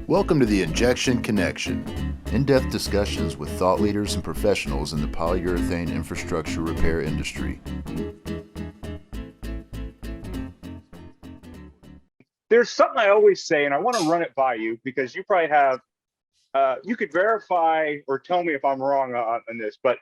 Welcome to the Injection Connection, in-depth discussions with thought leaders and professionals in the polyurethane infrastructure repair industry. There's something I always say, and I want to run it by you because you probably have, you could verify or tell me if I'm wrong on this, but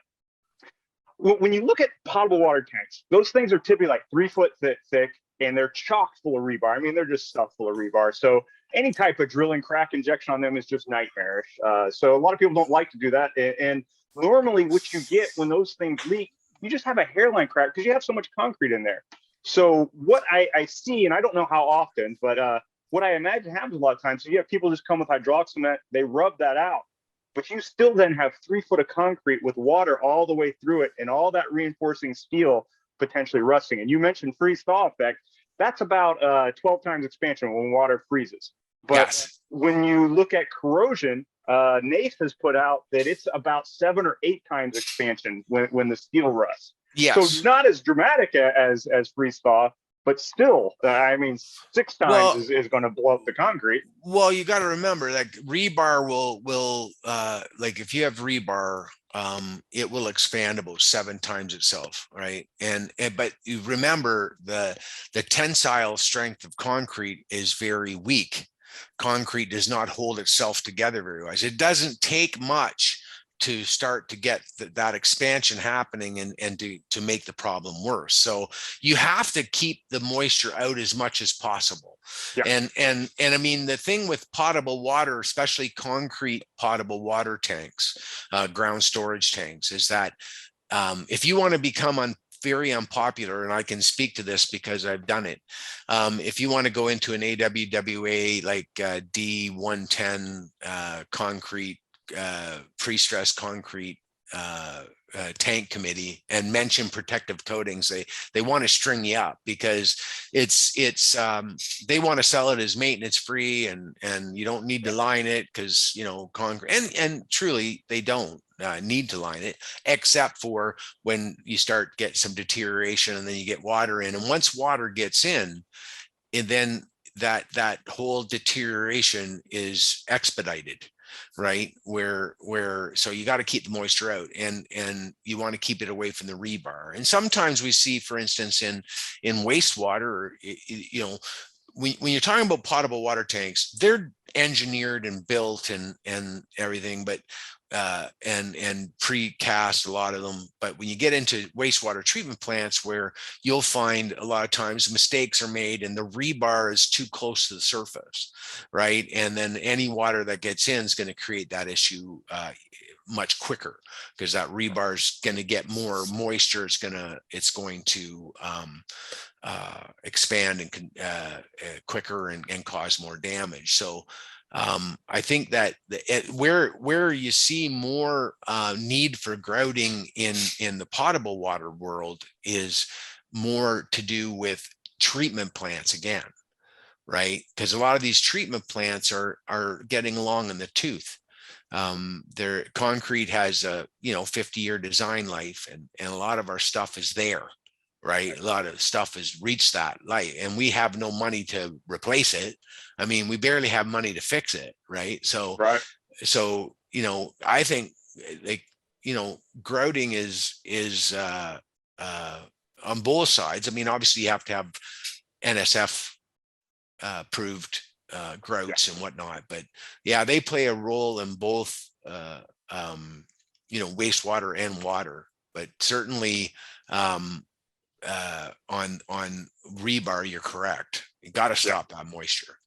when you look at potable water tanks, those things are typically like 3 foot thick and they're chock full of rebar. I mean, they're just stuffed full of rebar. So any type of drilling crack injection on them is just nightmarish. So a lot of people don't like to do that. And normally what you get when those things leak, you just have a hairline crack because you have so much concrete in there. So what I see, and I don't know how often, but what I imagine happens a lot of times, so you have people just come with hydraulic cement, they rub that out, but you still then have 3 foot of concrete with water all the way through it and all that reinforcing steel potentially rusting. And you mentioned freeze-thaw effect. That's about 12 times expansion when water freezes. But Yes. when you look at corrosion, NACE has put out that it's about 7 or 8 times expansion when the steel rusts. Yes. So not as dramatic as freeze-thaw, but still, I mean, 6 times is going to blow up the concrete. Well, you got to remember that rebar will like if you have rebar, it will expand about 7 times itself, right? And but you remember the tensile strength of concrete is very weak. Concrete does not hold itself together very well. It doesn't take much to start to get that expansion happening and to make the problem worse. So you have to keep the moisture out as much as possible. Yeah. And I mean, the thing with potable water, especially concrete potable water tanks, ground storage tanks, is that if you want to become very unpopular, and I can speak to this because I've done it. If you want to go into an AWWA like D110 concrete, pre-stressed concrete tank committee and mention protective coatings, they want to string you up because it's they want to sell it as maintenance free and you don't need to line it because concrete and truly they don't need to line it, except for when you start get some deterioration and then you get water in, and once water gets in, and then that whole deterioration is expedited, right? Where so you got to keep the moisture out and you want to keep it away from the rebar. And sometimes we see, for instance, in wastewater, when you're talking about potable water tanks, they're engineered and built and everything, but and precast, a lot of them. But when you get into wastewater treatment plants, where you'll find a lot of times mistakes are made and the rebar is too close to the surface, right? And then any water that gets in is going to create that issue much quicker because that rebar is going to get more moisture. It's going to expand and quicker and cause more damage. So I think that where you see more need for grouting in the potable water world is more to do with treatment plants again, right? Because a lot of these treatment plants are getting long in the tooth. Their concrete has a 50-year design life, and a lot of our stuff is there. Right. A lot of stuff has reached that light and we have no money to replace it. I mean, we barely have money to fix it. Right. So, I think grouting is on both sides. I mean, obviously you have to have NSF approved grouts and whatnot, but yeah, they play a role in both, wastewater and water, but certainly, on rebar, you're correct. You got to stop that moisture.